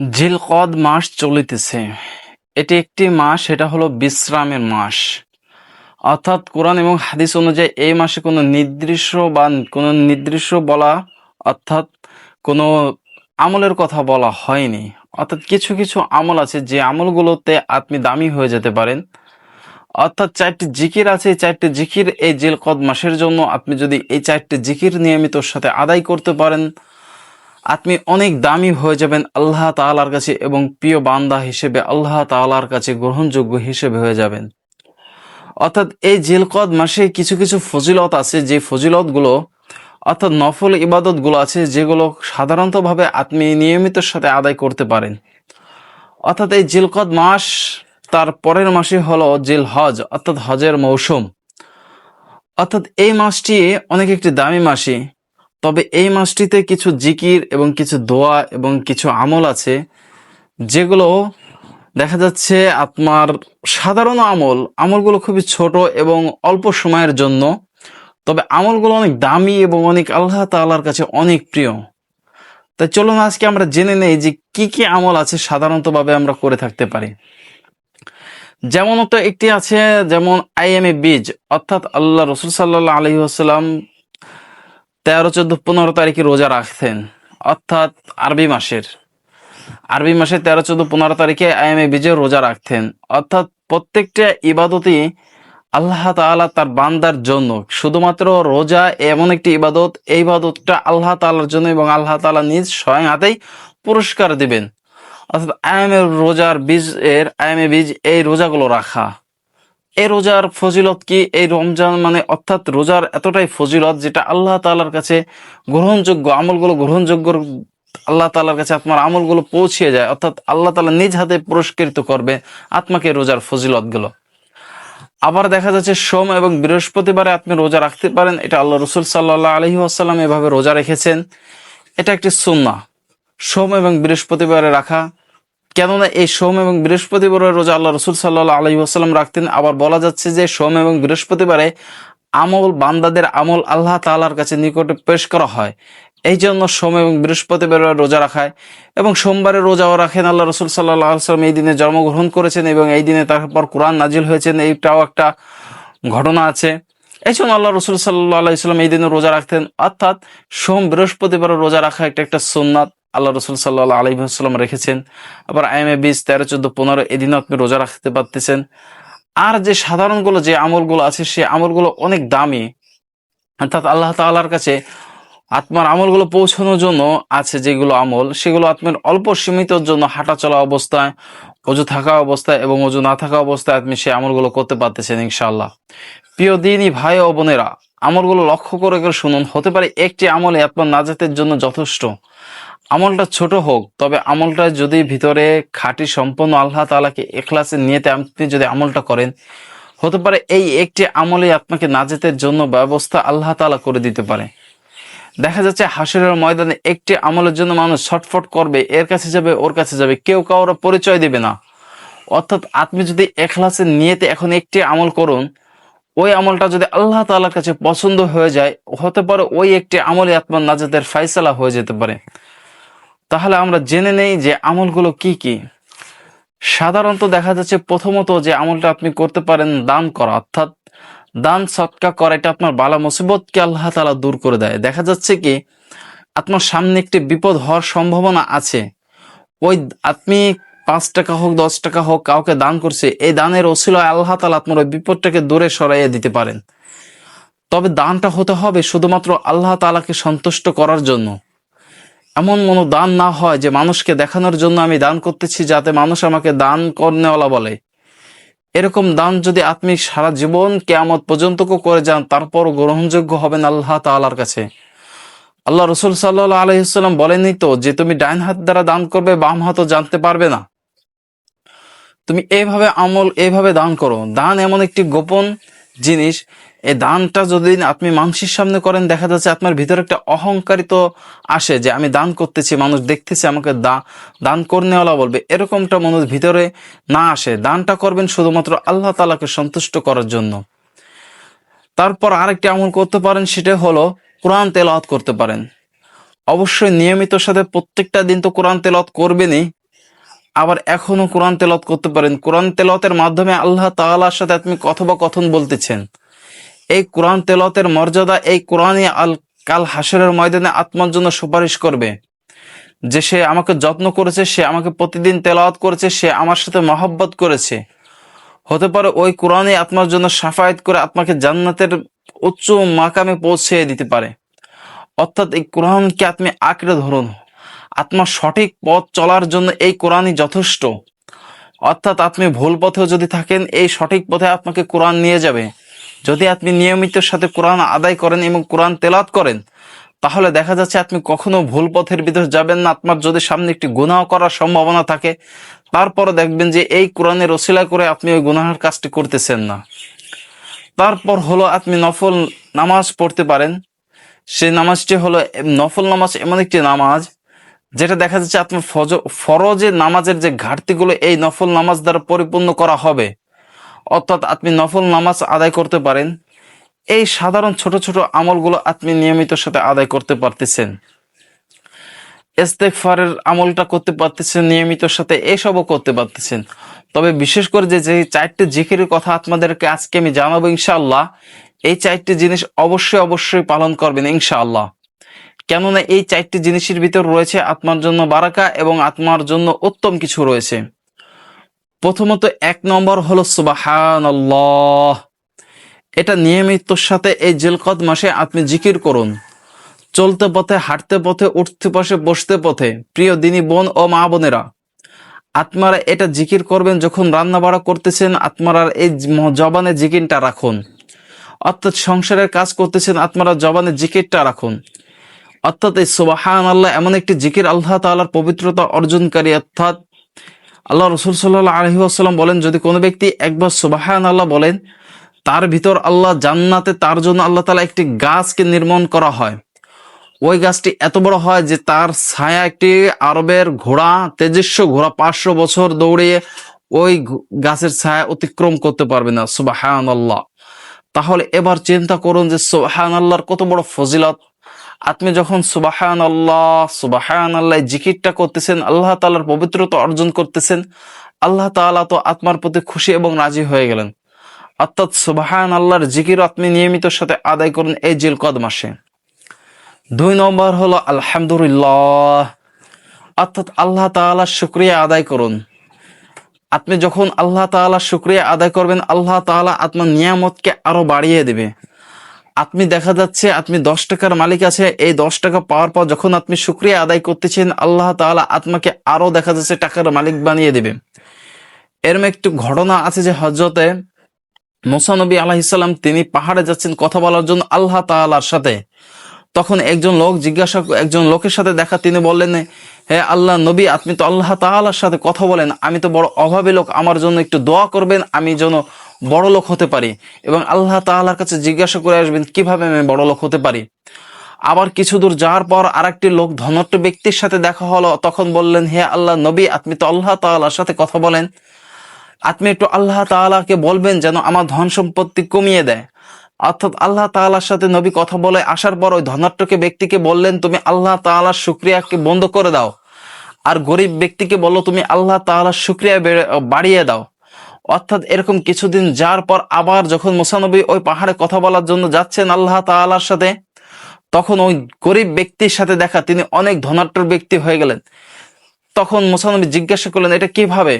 জিলকদ মাস চলিতেছে। এটি একটি মাস, এটা হলো বিশ্রামের মাস। অর্থাৎ কোরআন এবং হাদিস অনুযায়ী এই মাসে কোনো নির্দিষ্ট বলা, অর্থাৎ কোনো আমলের কথা বলা হয়নি। অর্থাৎ কিছু কিছু আমল আছে যে আমলগুলোতে আপনি দামি হয়ে যেতে পারেন। অর্থাৎ 4টি জিকির আছে, এই 4টি জিকির এই জিলকদ মাসের জন্য আপনি যদি এই 4টি জিকির নিয়মিতর সাথে আদায় করতে পারেন, আপনি অনেক দামি হয়ে যাবেন আল্লাহ তাআলার কাছে এবং প্রিয় বান্দা হিসেবে আল্লাহ তাআলার কাছে গ্রহণযোগ্য হিসেবে হয়ে যাবেন। অর্থাৎ এই জিলকদ মাসে কিছু কিছু ফজিলত আছে, যে ফজিলতগুলো অর্থাৎ নফল ইবাদতগুলো আছে যেগুলো সাধারণতভাবে আপনি নিয়মিতর সাথে আদায় করতে পারেন। অর্থাৎ এই জিলকদ মাস, তার পরের মাসে হলো জিলহজ, অর্থাৎ হজের মৌসুম। অর্থাৎ এই মাসটি অনেক একটি দামি মাসই। তবে এই মাসটিতে কিছু জিকির এবং কিছু দোয়া এবং কিছু আমল আছে যেগুলো দেখা যাচ্ছে আপনার সাধারণ আমলগুলো খুবই ছোট এবং অল্প সময়ের জন্য, তবে আমলগুলো অনেক দামি এবং অনেক আল্লাহ তাআলার কাছে অনেক প্রিয়। তাই চলুন আজকে আমরা জেনে নেই যে কি কি আমল আছে সাধারণতভাবে আমরা করে থাকতে পারি। যেমন তো একটি আছে, যেমন আইএমএ বীজ, অর্থাৎ আল্লাহ রসুল সাল্লাল্লাহু আলাইহি ওয়াসাল্লাম 13, 14, 15 তারিখে রোজা রাখতেন। অর্থাৎ আরবি মাসের 13, 14, 15 তারিখে আইএমএ বীজে রোজা রাখতেন। অর্থাৎ প্রত্যেকটা ইবাদতই আল্লাহ তাআলা তার বান্দার জন্য, শুধুমাত্র রোজা এমন একটি ইবাদত, এই ইবাদতটা আল্লাহ তাআলার জন্য এবং আল্লাহ তাআলা নিজ স্বয়ং হাতেই পুরস্কার দিবেন। অর্থাৎ আইএমএ বীজ এই রোজাগুলো রাখা, এই রোজার ফজিলত কি, এই রমজান মানে অর্থাৎ রোজার এতটাই ফজিলত যেটা আল্লাহ তাআলার কাছে গ্রহণযোগ্য, আমলগুলো গ্রহণযোগ্য, আল্লাহ তাআলার কাছে আপনার আমলগুলো পৌঁছে যায়। অর্থাৎ আল্লাহ তাআলা নিজ হাতে পুরস্কৃত করবে আপনাকে রোজার ফজিলতগুলো। আবার দেখা যাচ্ছে সোম এবং বৃহস্পতিবারে আপনি রোজা রাখতে পারেন। এটা আল্লাহ রসুল সাল্লাল্লাহু আলাইহি ওয়াসাল্লাম এভাবে রোজা রেখেছেন। এটা একটি সুন্নাহ, সোম এবং বৃহস্পতিবারে রাখা। কেননা এই সোম এবং বৃহস্পতিবারের রোজা আল্লাহ রসুল সাল্লাল্লাহু আলাইহি ওয়াসাল্লাম রাখতেন। আবার বলা যাচ্ছে যে সোম এবং বৃহস্পতিবারে বান্দাদের আমল আল্লাহ তাআলার কাছে নিকটে পেশ করা হয়, এই জন্য সোম এবং বৃহস্পতিবারের রোজা রাখায়। এবং সোমবারের রোজাও রাখেন। আল্লাহ রসুল সাল্লাল্লাহু আলাইহি ওয়াসাল্লাম এই দিনে জন্মগ্রহণ করেছেন এবং এই দিনে তারপর কোরআন নাজিল হয়েছেন, এইটাও একটা ঘটনা আছে। এই জন্য আল্লাহ রসুল সাল্লাল্লাহু আলাইহি ওয়াসাল্লাম এই দিনে রোজা রাখতেন। অর্থাৎ সোম বৃহস্পতিবারের রোজা রাখা একটা সুন্নাত, আল্লাহ রসুল সাল্লাল্লাহু আলাইহি ওয়াসাল্লাম রেখেছেন। আবার আইএমএ 20, 13, 14, 15 এদিনও আপনি রোজা রাখতে পারতেছেন। আর যে সাধারণগুলো যে আমলগুলো আছে, সে আমলগুলো অনেক দামি। অর্থাৎ আল্লাহ তাআলার কাছে আপনার আমলগুলো পৌঁছানোর জন্য আছে যেগুলো আমল, সেগুলো আপনার অল্প সীমিতর জন্য হাঁটা চলা অবস্থায়, অজু থাকা অবস্থায় এবং অজু না থাকা অবস্থায় আপনি সেই আমলগুলো করতে পারতেছেন ইনশাআল্লাহ। প্রিয় দিনই ভাই ও বোনেরা, আমলগুলো লক্ষ্য করে শুনুন। হতে পারে একটি আমলে আপনার নাজাতের জন্য যথেষ্ট। আমলটা ছোট হোক, তবে আমলটা যদি ভিতরে খাঁটি সম্পন্ন আল্লাহ তাআলাকে ইখলাসের নিয়তে আপনি যদি আমলটা করেন, হতে পারে এই একটি আমলে আপনাকে নাজাতের জন্য ব্যবস্থা আল্লাহ তাআলা করে দিতে পারে। দেখা যাচ্ছে হাসরের ময়দানে একটি আমলের জন্য মানুষ ছটফট করবে, এর কাছে যাবে ওর কাছে যাবে, কেউ কারোর পরিচয় দেবে না। অর্থাৎ আপনি যদি ইখলাসের নিয়তে এখন একটি আমল করুন, ওই আমলটা যদি আল্লাহ তাআলার কাছে পছন্দ হয়ে যায়, হতে পারে ওই একটি আমলে আপনার নাজাতের ফায়সালা হয়ে যেতে পারে। তাহলে আমরা জেনে নেই যে আমলগুলো কি কি। সাধারণত দেখা যাচ্ছে প্রথমত যে আমলটা আপনি করতে পারেন দান করা, অর্থাৎ দান সৎকা করা। এটা আপনার বালা মুসিবতকে আল্লাহ তাআলা দূর করে দেয়। দেখা যাচ্ছে কি আপনার সামনে একটি বিপদ হওয়ার সম্ভাবনা আছে, ওই আপনি 5 টাকা হোক 10 টাকা হোক কাউকে দান করছে, এই দানের ওসিলায় আল্লাহ তাআলা আপনার ওই বিপদটাকে দূরে সরাইয়ে দিতে পারেন। তবে দানটা হতে হবে শুধুমাত্র আল্লাহ তাআলাকে সন্তুষ্ট করার জন্য। এমন মনো দান না হয় যে মানুষকে দেখানোর জন্য আমি দান করতেছি যাতে মানুষ আমাকে দান করনেওয়ালা বলে। এরকম দান যদি আপনি সারা জীবন কিয়ামত পর্যন্ত করে যান, তারপরও গ্রহণযোগ্য হবেন আল্লাহ তাআলার কাছে। আল্লাহ রসুল সাল্লাল্লাহু আলাইহি ওয়াসাল্লাম বলেনই তো যে তুমি ডাইন হাত দ্বারা দান করবে, বাম হাতও জানতে পারবে না। তুমি এইভাবে দান করো। দান এমন একটি গোপন জিনিস, এই দানটা যদি আপনি মানুষের সামনে করেন, দেখা যাচ্ছে আপনার ভিতরে একটা অহংকারিত আসে যে আমি দান করতেছি, মানুষ দেখতেছে আমাকে দান করনেওয়ালা বলবে, এরকমটা মানুষ ভিতরে না আসে। দানটা করবেন শুধুমাত্র আল্লাহ তাআলাকে সন্তুষ্ট করার জন্য। তারপর আরেকটি আমল করতে পারেন, সেটা হলো কোরআন তেলাওয়াত করতে পারেন। অবশ্যই নিয়মিত সাথে প্রত্যেকটা দিন তো কোরআন তেলাওয়াত করবেনই, আবার এখনো কোরআন তেলাওয়াত করতে পারেন। কোরআন তেলাওয়াতের মাধ্যমে আল্লাহ তাআলার সাথে আপনি কথোপকথন বলতেছেন। এই কোরআন তেলাওয়াতের মর্যাদা, এই কোরআনই কাল হাসরের ময়দানে আত্মার জন্য সুপারিশ করবে যে সে আমাকে যত্ন করেছে, সে আমাকে প্রতিদিন তেলাওয়াত করেছে, সে আমার সাথে মহব্বত করেছে। হতে পারে ওই কোরআনই আত্মার জন্য শাফায়াত করে আত্মাকে জান্নাতের উচ্চ মাকামে পৌঁছে দিতে পারে। অর্থাৎ এই কোরআনকে আপনি আঁকড়ে ধরুন। আত্মার সঠিক পথ চলার জন্য এই কোরআনই যথেষ্ট। অর্থাৎ আপনি ভুল পথেও যদি থাকেন, এই সঠিক পথে আপনাকে কোরআন নিয়ে যাবে। যদি আপনি নিয়মিত সাথে কোরআন আদায় করেন এবং কোরআন তেলাওয়াত করেন, তাহলে দেখা যাচ্ছে আপনি কখনো ভুল পথের ভিতর যাবেন না। আপনার যদি সামনে একটি গুনাহ করার সম্ভাবনা থাকে, তারপরে দেখবেন যে এই কোরআনের ওসিলা করে আপনি ওই গুনাহের কাজটি করতেছেন না। তারপর হলো আপনি নফল নামাজ পড়তে পারেন। সেই নামাজটি হলো নফল নামাজ, এমন একটি নামাজ যেটা দেখা যাচ্ছে আপনার ফরজের নামাজের যে ঘাটতিগুলো এই নফল নামাজ দ্বারা পরিপূর্ণ করা হবে। অর্থাৎ আপনি নফল নামাজ আদায় করতে পারেন। এই সাধারণ ছোট ছোট আমলগুলো আপনি নিয়মিত সাথে আদায় করতে পারতেছেন। ইস্তেগফারের আমলটা করতে পারতেছেন নিয়মিত সাথে, এসবও করতে পারতেছেন। তবে বিশেষ করে যে চারটি জিকিরের কথা আপনাদেরকে আজকে আমি জানাবো ইনশাআল্লাহ, এই চারটি জিনিস অবশ্যই অবশ্যই পালন করবেন ইনশাআল্লাহ। কেননা এই চারটি জিনিসের ভিতর রয়েছে আত্মার জন্য বারাকা এবং আত্মার জন্য উত্তম কিছু রয়েছে। প্রথমত 1 নম্বর হলো সুবহানাল্লাহ। এটা নিয়মিত সাথে এই জিলকদ মাসে আপনি জিকির করুন। চলতে পথে, হাঁটতে পথে, উঠতে পথে, বসতে পথে। প্রিয় দিনী বোন ও মা বোনেরা, আপনারা এটা জিকির করবেন যখন রান্না বাড়া করতেছেন। আপনারা এই জবানে জিকিরটা রাখুন। অর্থাৎ সংসারের কাজ করতেছেন, আপনারা জবানে জিকিরটা রাখুন। অর্থাৎ এই সুবহানাল্লাহ এমন একটি জিকির আল্লাহ তাআলার পবিত্রতা অর্জনকারী। অর্থাৎ আল্লাহ রাসূল সাল্লাল্লাহু আলাইহি ওয়াসাল্লাম বলেন, যদি কোনো ব্যক্তি একবার সুবহানাল্লাহ বলেন, তার ভিতর আল্লাহ জান্নাতে তার জন্য আল্লাহ তাআলা একটি গাছকে নির্মাণ করা হয়। ওই গাছটি এত বড় হয় যে তার ছায়া একটি আরবের ঘোড়া, তেজস্ব ঘোড়া 500 বছর দৌড়িয়ে ওই গাছের ছায়া অতিক্রম করতে পারবে না। সুবহানাল্লাহ। তাহলে এবার চিন্তা করুন যে সুবহানাল্লাহর কত বড় ফজিলত। আপনি যখন সুবহানাল্লাহ সুবহানাল্লাহ জিকিরটা করতেছেন, আল্লাহ তাআলার পবিত্রতা অর্জন করতেছেন, আল্লাহ তাআলা তো আত্মার প্রতি খুশি এবং রাজি হয়ে গেলেন। অর্থাৎ সুবহানাল্লাহর জিকির আপনি নিয়মিত সাথে আদায় করুন এই জিলকদ মাসে। 2 নম্বর হলো আলহামদুলিল্লাহ। অর্থাৎ আল্লাহ তাআলার শুকরিয়া আদায় করুন। আপনি যখন আল্লাহ তাআলার শুকরিয়া আদায় করবেন, আল্লাহ তাআলা আপনার নিয়ামতকে আরো বাড়িয়ে দেবে। আপনি দেখা যাচ্ছে আপনি 10 টাকার মালিক আছে, এই 10 টাকা পাওয়ার পর যখন আপনি শুকরিয়া আদায় করতেছেন, আল্লাহ তাআলা আপনাকে আরো দেখা যাচ্ছে টাকার মালিক বানিয়ে দেবে। এরম একটু ঘটনা আছে যে হযরতে মুসা নবী আলাইহিস সালাম তিনি পাহাড়ে যাচ্ছেন কথা বলার জন্য আল্লাহ তাআলার সাথে। তখন একজন লোকের সাথে দেখা, তিনি বললেন, হে আল্লাহ নবী, আপনি তো আল্লাহ তাআলার সাথে কথা বলেন, আমি তো বড় অভাবী লোক, আমার জন্য একটু দোয়া করবেন, আমি যেন বড় লোক হতে পারি। এবং আল্লাহ তাআলার কাছে জিজ্ঞাসা করে আসবেন কিভাবে আমি বড় লোক হতে পারি। আবার কিছু দূর যাওয়ার পর আরেকটি লোক ধনাঢ্য ব্যক্তির সাথে দেখা হলো, তখন বললেন, হে আল্লাহ নবী, আপনি তো আল্লাহ তাআলার সাথে কথা বলেন, আপনি একটু আল্লাহ তাআলাকে বলবেন যেন আমার ধন সম্পত্তি কমিয়ে দেয়। অর্থাৎ আল্লাহ তাআলার সাথে নবী কথা বলে আসার পর ওই ধনাঢ্য ব্যক্তিকে বললেন, তুমি আল্লাহ তাআলার শুকরিয়াকে বন্ধ করে দাও, আর গরিব ব্যক্তিকে বলো তুমি আল্লাহ তাআলার শুকরিয়া বাড়িয়ে দাও। অর্থাৎ এরকম কিছুদিন যাওয়ার পর আবার যখন মুসা নবী ওই পাহাড়ে কথা বলার জন্য যাচ্ছেন আল্লাহ তাআলার সাথে, তখন ওই গরিব ব্যক্তির সাথে দেখা, তিনি অনেক ধনাঢ্য ব্যক্তি হয়ে গেলেন। তখন মুসা নবী জিজ্ঞাসা করলেন, এটা কিভাবে?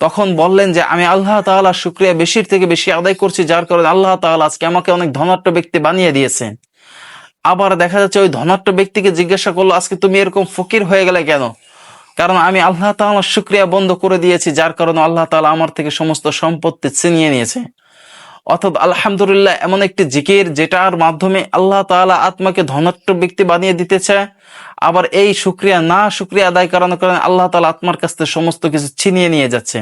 তখন বললেন যে আমি আল্লাহ তাআলার শুকরিয়া বেশির থেকে বেশি আদায় করছি, যার কারণে আল্লাহ তাআলা আজকে আমাকে অনেক ধনাঢ্য ব্যক্তি বানিয়ে দিয়েছে। আবার দেখা যাচ্ছে ওই ধনাঢ্য ব্যক্তিকে জিজ্ঞাসা করলো, আজকে তুমি এরকম ফকির হয়ে গেলে কেন? কারণ আমি আল্লাহ তাআলার শুকরিয়া বন্ধ করে দিয়েছি, যার কারণে আল্লাহ তাআলা আমার থেকে সমস্ত সম্পত্তি ছিনিয়ে নিয়েছে। অর্থাৎ আলহামদুলিল্লাহ এমন একটি জিকির যেটার মাধ্যমে আল্লাহ তাআলা আত্মাকে ধনাঢ্য ব্যক্তি বানিয়ে দিতে চায়। আবার এই শুকরিয়া আদায় করানোর কারণে আল্লাহ তাআলা আত্মার কাছ থেকে সমস্ত কিছু ছিনিয়ে নিয়ে যাচ্ছে।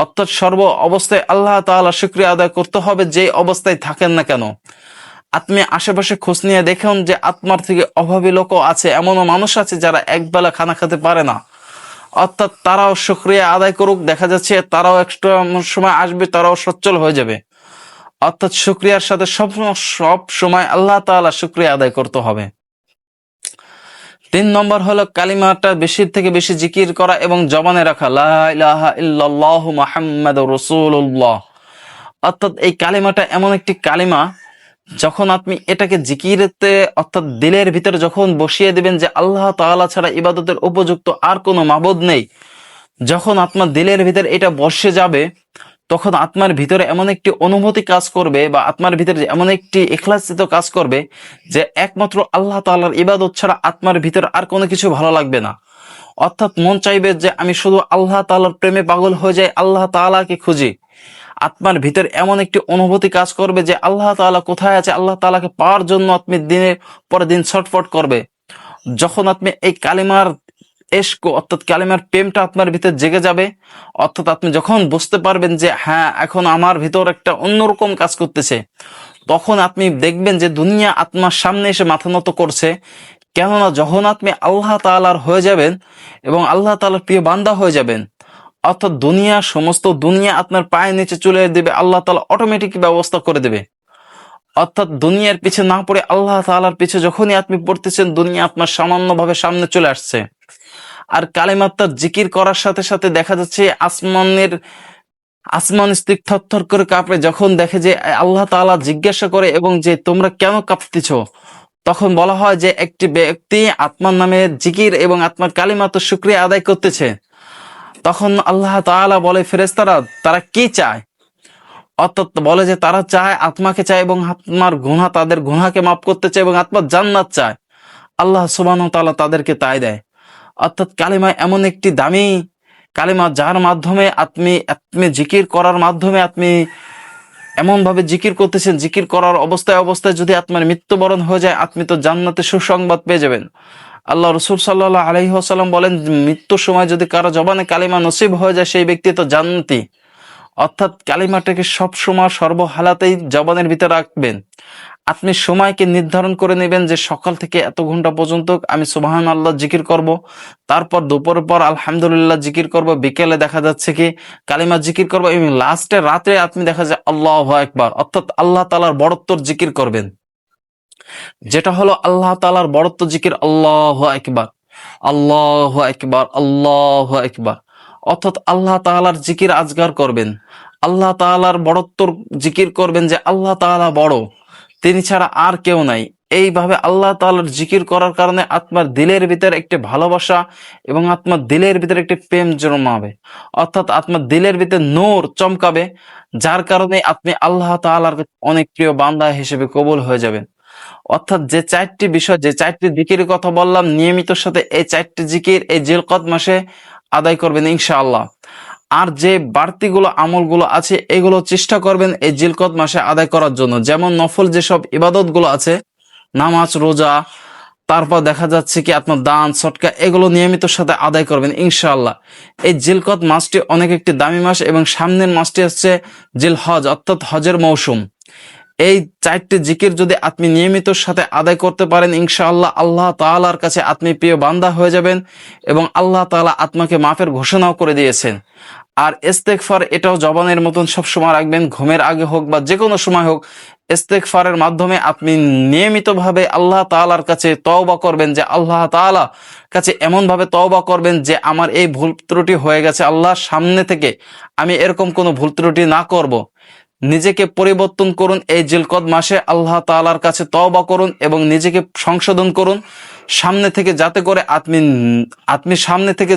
অর্থাৎ সর্ব অবস্থায় আল্লাহ তাআলা শুকরিয়া আদায় করতে হবে, যে অবস্থায় থাকেন না কেন। আপনি আশেপাশে খোঁজ নিয়ে দেখুন যে আত্মার থেকে অভাবী লোকও আছে, এমনও মানুষ আছে যারা একবেলা খানা খেতে পারে না। অর্থাৎ তারাও শুকরিয়া আদায় করুক, দেখা যাচ্ছে তারাও একটা সময় আসবে, তারাও সচ্ছল হয়ে যাবে। অর্থাৎ শুকরিয়ার সাথে সব সময় আল্লাহ তাআলা শুকরিয়া আদায় করতে হবে। 3 নম্বর হলো কালিমাটা বেশি থেকে বেশি জিকির করা এবং জবানে রাখা, লা ইলাহা ইল্লাল্লাহু মুহাম্মাদুর রাসূলুল্লাহ। অর্থাৎ এই কালিমাটা এমন একটি কালিমা, যখন আপনি এটাকে জিকিরতে অর্থাৎ দিলের ভিতরে যখন বসিয়ে দিবেন যে আল্লাহ তাআলা ছাড়া ইবাদতের উপযুক্ত আর কোনো মাবুদ নেই, যখন আপনার দিলের ভিতরে এটা বসে যাবে, তখন আপনার ভিতরে এমন একটি অনুভূতি কাজ করবে বা আপনার ভিতরে এমন একটি ইখলাসিত কাজ করবে যে একমাত্র আল্লাহ তাআলার ইবাদত ছাড়া আপনার ভিতরে আর কোনো কিছু ভালো লাগবে না। অর্থাৎ মন চাইবে যে আমি শুধু আল্লাহ তাআলার প্রেমে পাগল হয়ে যাই, আল্লাহ তাআলাকে খুঁজি। আপনার ভিতর এমন একটি অনুভূতি কাজ করবে যে আল্লাহ তাআলা কোথায় আছে, আল্লাহ তাআলাকে পাওয়ার জন্য আপনি দিনের পর দিন ছটফট করবে। যখন আপনি এই কালিমার ইশক অর্থাৎ কালিমার প্রেমটা আপনার ভিতর জেগে যাবে, অর্থাৎ আপনি যখন বুঝতে পারবেন যে হ্যাঁ এখন আমার ভিতর একটা অন্যরকম কাজ করতেছে, তখন আপনি দেখবেন যে দুনিয়া আপনার সামনে এসে মাথা নত করছে। কেননা যখন আপনি আল্লাহ তাআলার হয়ে যাবেন এবং আল্লাহ তাআলার প্রিয় বান্দা হয়ে যাবেন, অর্থাৎ সমস্ত দুনিয়া আপনার পায়ের নিচে চলে দেবে, আল্লাহ তাআলা অটোমেটিক ব্যবস্থা করে দেবে। অর্থাৎ দুনিয়ার পিছে না পড়ে আল্লাহ তাআলার পিছে যখনই আপনি পড়তেছেন, দুনিয়া আপনার সামান্যভাবে সামনে চলে আসছে। আর কালিমাত্তার জিকির করার সাথে সাথে দেখা যাচ্ছে আসমান স্থির থরথর করে কাঁপে, যখন দেখে যে আল্লাহ তাআলা জিজ্ঞাসা করে এবং যে তোমরা কেন কাঁপতেছ, তখন বলা হয় যে একটি ব্যক্তি আত্মার নামে জিকির এবং আত্মার কালিমাত্তার শুকরিয়া আদায় করতেছে। তখন আল্লাহ তাআলা বলে ফেরেশতারা তারা কি চায়, অর্থাৎ বলে যে তারা চায় আত্মাকে চায় এবং আত্মার গুনাহ, তাদের গুনাহকে মাফ করতে চায় এবং আত্মার জান্নাত চায়। আল্লাহ সুবহানাহু ওয়া তাআলা তাদেরকে তাই দেয়। অর্থাৎ কালিমা এমন একটি দামি কালিমা, যার মাধ্যমে আপনি জিকির করার মাধ্যমে আপনি এমন ভাবে জিকির করতেছেন, জিকির করার অবস্থায় অবস্থায় যদি আপনার মৃত্যুবরণ হয়ে যায়, আপনি তো জান্নাতে সুসংবাদ পেয়ে যাবেন। আল্লাহ রাসূল সাল্লাল্লাহু আলাইহি ওয়াসাল্লাম বলেন, মৃত্যুর সময় যদি কারো জবানে কালিমা নসিব হয়ে যায়, সেই ব্যক্তি তো জান্নাতি। অর্থাৎ কালিমাটাকে সব সময় সর্বহালাতেই জবানের ভিতরে রাখবেন। আপনি সময়কে নির্ধারণ করে নেবেন যে সকাল থেকে এত ঘন্টা পর্যন্ত আমি সুবহানাল্লাহ জিকির করব, তারপর দুপুরের পর আলহামদুলিল্লাহ জিকির করব, বিকেলে দেখা যাচ্ছে কি কালিমা জিকির করব, এবং লাস্টে রাতে আপনি দেখা যায় আল্লাহু আকবার, অর্থাৎ আল্লাহ তাআলার বড়ত্বর জিকির করবেন, যেটা হলো আল্লাহ তাআলার বড়ত্ব জিকির, আল্লাহু আকবার, আল্লাহু আকবার, আল্লাহু আকবার। অর্থাৎ আল্লাহ তাআলার জিকির আজগার করবেন, আল্লাহ তাআলার বড়ত্বর জিকির করবেন যে আল্লাহ তাআলা বড়, তিনি ছাড়া আর কেউ নাই। এইভাবে আল্লাহ তাআলার জিকির করার কারণে আপনার দিলের ভিতরে একটি ভালোবাসা এবং আপনার দিলের ভিতরে একটি প্রেম জন্মাবে, অর্থাৎ আপনার দিলের ভিতরে নূর চমকাবে, যার কারণে আপনি আল্লাহ তাআলার অনেক প্রিয় বান্দা হিসেবে কবুল হয়ে যাবেন। অর্থাৎ যে 4টি বিষয়, যে 4টি জিকিরের কথা বললাম, নিয়মিত সাথে এই 4টি জিকির এই জিলকদ মাসে আদায় করবেন ইনশাআল্লাহ। আর যে বাড়তিগুলো আমলগুলো আছে এগুলো চেষ্টা করবেন এই জিলকদ মাসে আদায় করার জন্য। যেমন নফল যেসব ইবাদতগুলো আছে, নামাজ, রোজা, তারপর দেখা যাচ্ছে কি আপনার দান সদকা, এগুলো নিয়মিত সাথে আদায় করবেন ইনশাআল্লাহ। এই জিলকদ মাসটি অনেক একটি দামি মাস এবং সামনের মাসটি হচ্ছে জিলহজ, অর্থাৎ হজের মৌসুম। এই 4টি জিকির যদি আপনি নিয়মিত সাথে আদায় করতে পারেন, ইনশাআল্লাহ আল্লাহ তাআলার কাছে আপনি প্রিয় বান্দা হয়ে যাবেন এবং আল্লাহ তাআলা আপনাকে মাফের ঘোষণাও করে দিয়েছেন। আর ইস্তেগফার এটাও জবানের মতন সব সময় রাখবেন, ঘুমের আগে হোক বা যে কোনো সময় হোক, ইস্তেগফারের মাধ্যমে আপনি নিয়মিতভাবে আল্লাহ তাআলার কাছে তওবা করবেন, যে আল্লাহ তাআলা কাছে এমন ভাবে তওবা করবেন যে আমার এই ভুল ত্রুটি হয়ে গেছে, আল্লাহ সামনে থেকে আমি এরকম কোনো ভুল ত্রুটি না করব। নিজেকে পরিবর্তন করুন, এই জিলকদ মাসে আল্লাহ তাআলার কাছে তওবা করুন এবং নিজেকে সংশোধন করুন, সামনে থেকে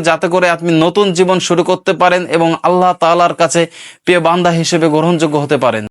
যাতে করে আপনি নতুন জীবন শুরু করতে পারেন এবং আল্লাহ তাআলার কাছে প্রিয় বান্দা হিসেবে গ্রহণযোগ্য হতে পারেন।